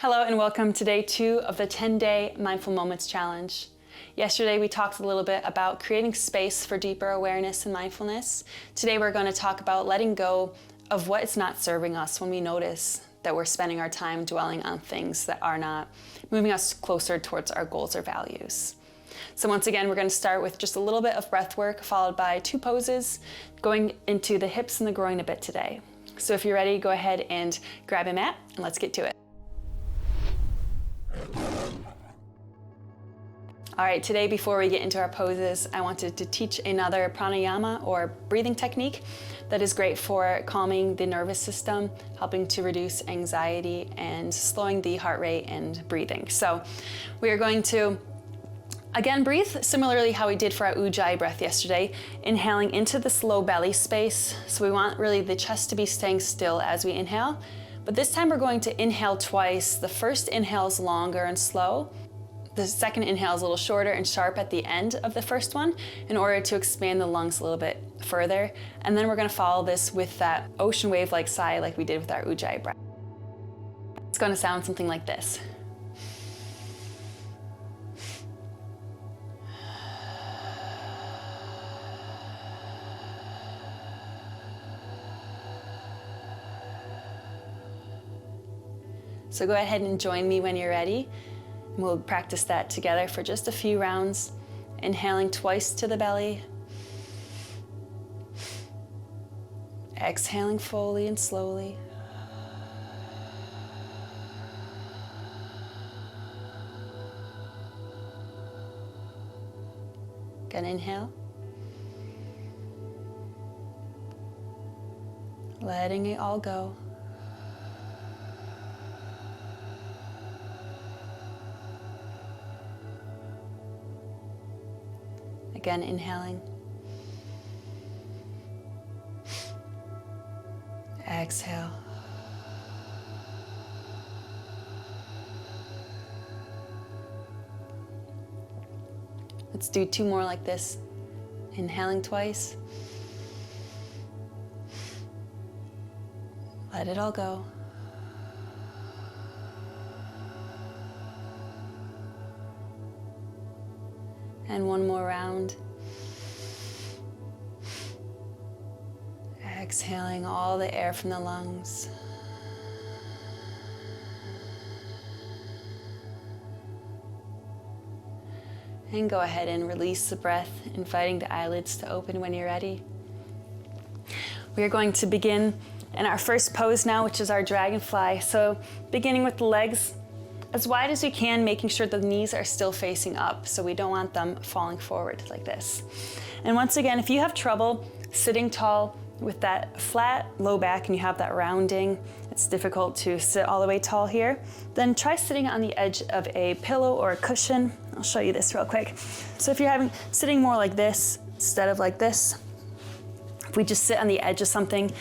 Hello and welcome to day 2 of the 10-day Mindful Moments Challenge. Yesterday we talked a little bit about creating space for deeper awareness and mindfulness. Today we're going to talk about letting go of what is not serving us when we notice that we're spending our time dwelling on things that are not moving us closer towards our goals or values. So once again, we're going to start with just a little bit of breath work followed by 2 poses, going into the hips and the groin a bit today. So if you're ready, go ahead and grab a mat and let's get to it. All right, today before we get into our poses, I wanted to teach another pranayama or breathing technique that is great for calming the nervous system, helping to reduce anxiety and slowing the heart rate and breathing. So we are going to again breathe similarly how we did for our ujjayi breath yesterday, inhaling into this low belly space. So we want really the chest to be staying still as we inhale, but this time we're going to inhale twice. The first inhale is longer and slow. The second inhale is a little shorter and sharp at the end of the first one in order to expand the lungs a little bit further. And then we're going to follow this with that ocean wave-like sigh like we did with our ujjayi breath. It's going to sound something like this. So go ahead and join me when you're ready. We'll practice that together for just a few rounds, inhaling twice to the belly, exhaling fully and slowly. Again, inhale, letting it all go. Again, inhaling. Exhale. Let's do 2 more like this. Inhaling twice. Let it all go. And 1 more round. Exhaling all the air from the lungs. And go ahead and release the breath, inviting the eyelids to open when you're ready. We are going to begin in our first pose now, which is our dragonfly. So beginning with the legs as wide as we can, making sure the knees are still facing up, so we don't want them falling forward like this. And once again, if you have trouble sitting tall with that flat low back and you have that rounding, it's difficult to sit all the way tall here, then try sitting on the edge of a pillow or a cushion. I'll show you this real quick. So if you're sitting more like this instead of like this, if we just sit on the edge of something,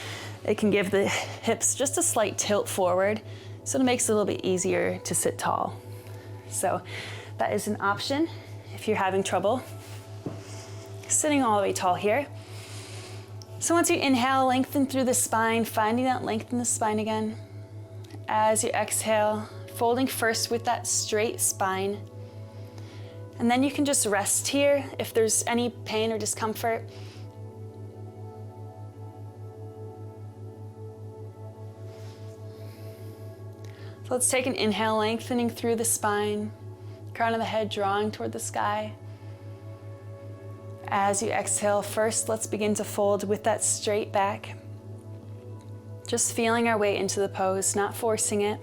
it can give the hips just a slight tilt forward, so it makes it a little bit easier to sit tall. So that is an option if you're having trouble sitting all the way tall here. So once you inhale, lengthen through the spine, finding that length in the spine again. As you exhale, folding first with that straight spine. And then you can just rest here if there's any pain or discomfort. So let's take an inhale, lengthening through the spine, crown of the head drawing toward the sky. As you exhale, first let's begin to fold with that straight back. Just feeling our way into the pose, not forcing it.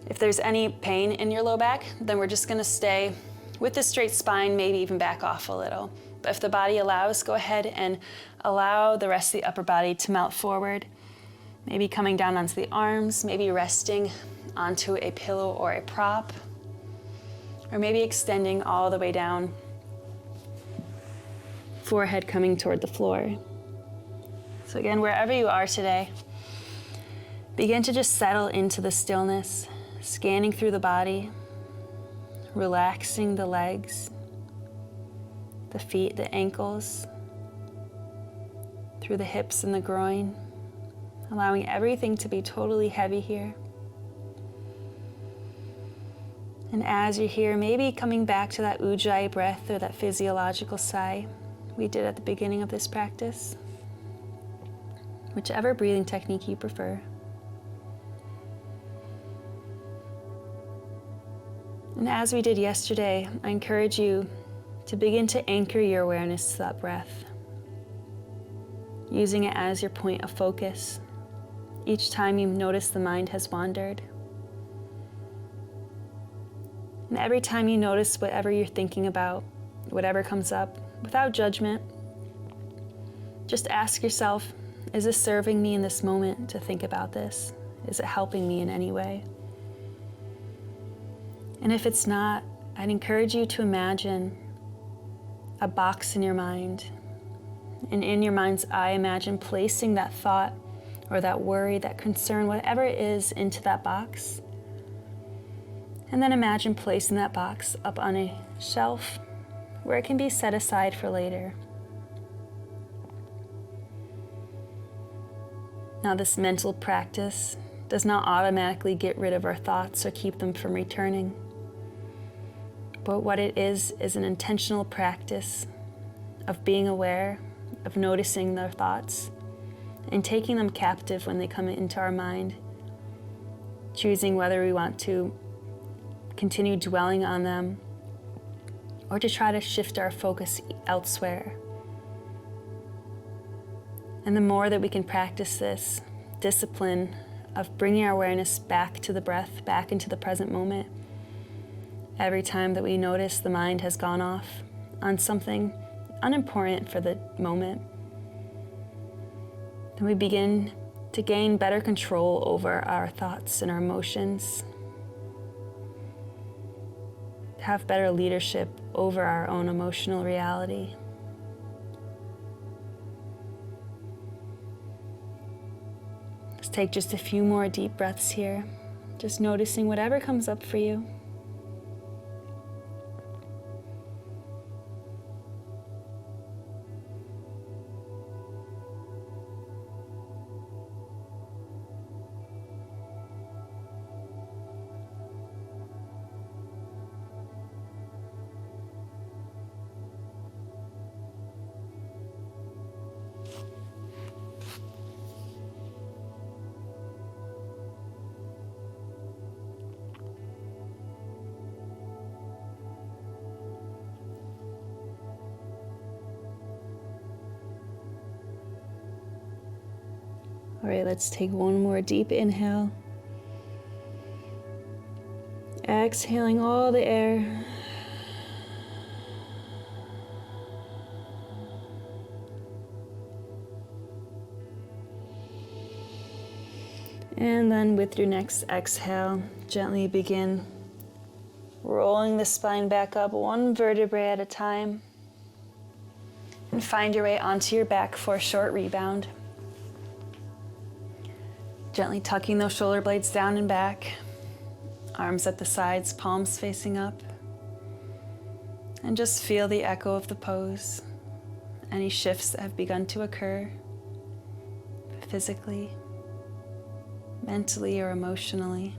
If there's any pain in your low back, then we're just gonna stay with the straight spine, maybe even back off a little. But if the body allows, go ahead and allow the rest of the upper body to melt forward. Maybe coming down onto the arms, maybe resting onto a pillow or a prop, or maybe extending all the way down, forehead coming toward the floor. So again, wherever you are today, begin to just settle into the stillness, scanning through the body, relaxing the legs, the feet, the ankles, through the hips and the groin, allowing everything to be totally heavy here. And as you're here, maybe coming back to that ujjayi breath or that physiological sigh we did at the beginning of this practice, whichever breathing technique you prefer. And as we did yesterday, I encourage you to begin to anchor your awareness to that breath, using it as your point of focus each time you notice the mind has wandered. And every time you notice whatever you're thinking about, whatever comes up, without judgment, just ask yourself, is this serving me in this moment to think about this? Is it helping me in any way? And if it's not, I'd encourage you to imagine a box in your mind. And in your mind's eye, imagine placing that thought or that worry, that concern, whatever it is, into that box. And then imagine placing that box up on a shelf where it can be set aside for later. Now, this mental practice does not automatically get rid of our thoughts or keep them from returning. But what it is an intentional practice of being aware, of noticing their thoughts, and taking them captive when they come into our mind, choosing whether we want to continue dwelling on them or to try to shift our focus elsewhere. And the more that we can practice this discipline of bringing our awareness back to the breath, back into the present moment, every time that we notice the mind has gone off on something unimportant for the moment, then we begin to gain better control over our thoughts and our emotions, to have better leadership over our own emotional reality. Let's take just a few more deep breaths here, just noticing whatever comes up for you. All right, let's take one more deep inhale. Exhaling all the air. And then with your next exhale, gently begin rolling the spine back up one vertebrae at a time. And find your way onto your back for a short rebound. Gently tucking those shoulder blades down and back, arms at the sides, palms facing up. And just feel the echo of the pose, any shifts that have begun to occur physically, mentally, or emotionally.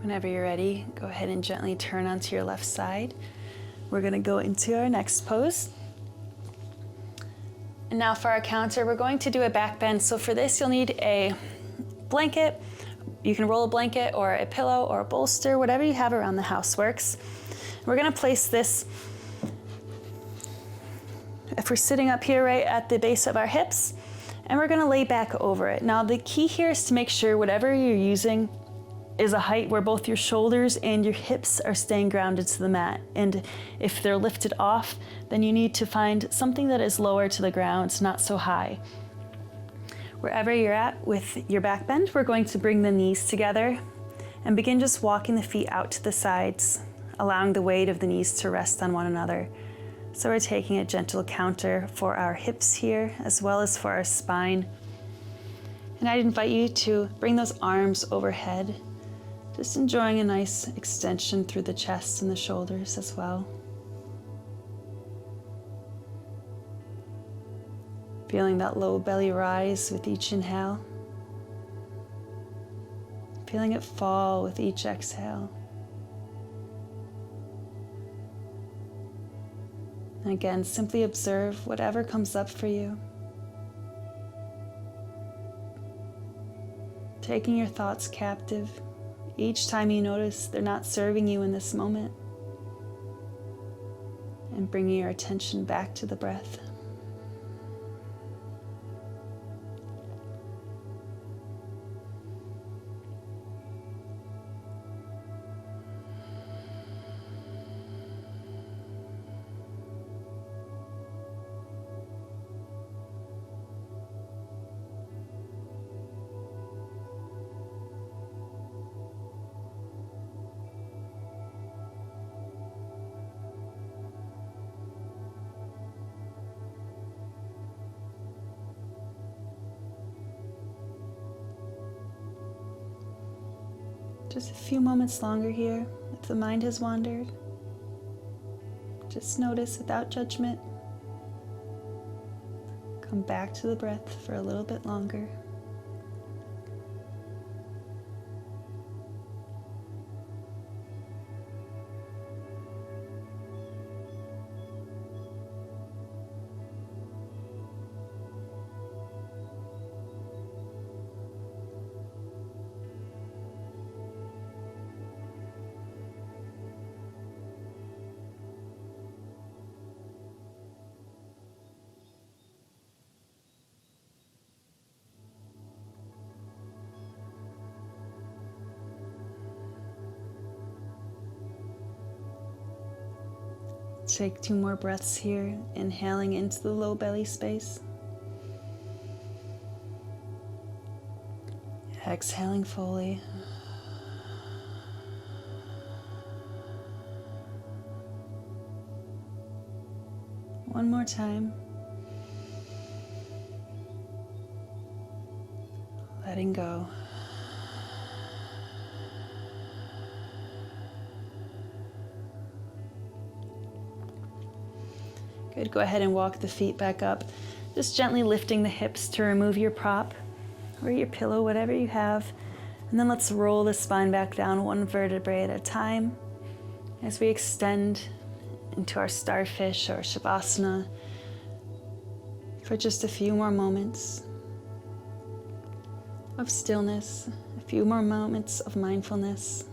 Whenever you're ready, go ahead and gently turn onto your left side. We're going to go into our next pose. And now for our counter, we're going to do a back bend. So for this, you'll need a blanket. You can roll a blanket or a pillow or a bolster, whatever you have around the house works. We're going to place this, if we're sitting up here right at the base of our hips, and we're going to lay back over it. Now the key here is to make sure whatever you're using is a height where both your shoulders and your hips are staying grounded to the mat. And if they're lifted off, then you need to find something that is lower to the ground, not so high. Wherever you're at with your back bend, we're going to bring the knees together and begin just walking the feet out to the sides, allowing the weight of the knees to rest on one another. So we're taking a gentle counter for our hips here, as well as for our spine. And I'd invite you to bring those arms overhead, just enjoying a nice extension through the chest and the shoulders as well. Feeling that low belly rise with each inhale. Feeling it fall with each exhale. And again, simply observe whatever comes up for you. Taking your thoughts captive each time you notice they're not serving you in this moment. And bringing your attention back to the breath. Just a few moments longer here. If the mind has wandered, just notice without judgment. Come back to the breath for a little bit longer. Take 2 more breaths here, inhaling into the low belly space. Exhaling fully. One more time. Letting go. Good, go ahead and walk the feet back up. Just gently lifting the hips to remove your prop or your pillow, whatever you have. And then let's roll the spine back down 1 vertebrae at a time as we extend into our starfish or shavasana for just a few more moments of stillness, a few more moments of mindfulness.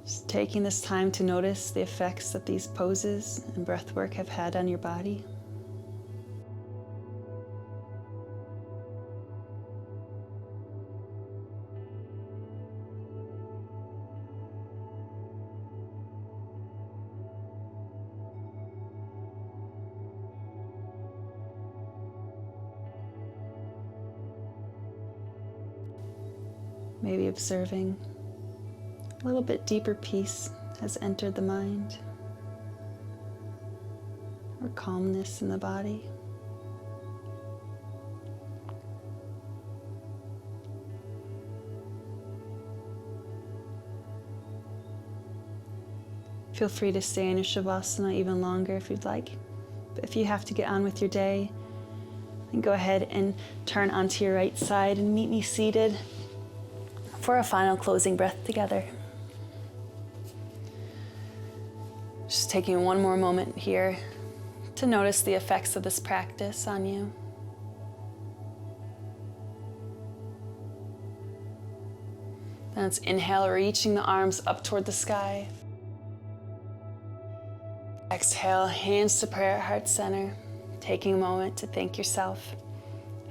Just taking this time to notice the effects that these poses and breathwork have had on your body. Maybe observing a little bit deeper peace has entered the mind, or calmness in the body. Feel free to stay in your shavasana even longer if you'd like, but if you have to get on with your day, then go ahead and turn onto your right side and meet me seated for a final closing breath together. Just taking one more moment here to notice the effects of this practice on you. Then let's inhale, reaching the arms up toward the sky. Exhale, hands to prayer at heart center, taking a moment to thank yourself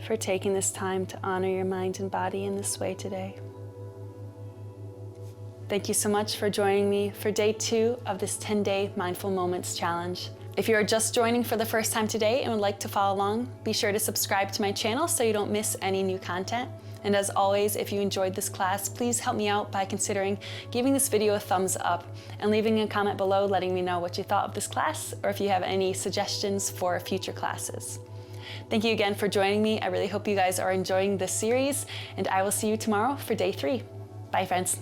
for taking this time to honor your mind and body in this way today. Thank you so much for joining me for day 2 of this 10-day Mindful Moments Challenge. If you're just joining for the first time today and would like to follow along, be sure to subscribe to my channel so you don't miss any new content. And as always, if you enjoyed this class, please help me out by considering giving this video a thumbs up and leaving a comment below letting me know what you thought of this class or if you have any suggestions for future classes. Thank you again for joining me. I really hope you guys are enjoying this series, and I will see you tomorrow for day 3. Bye, friends.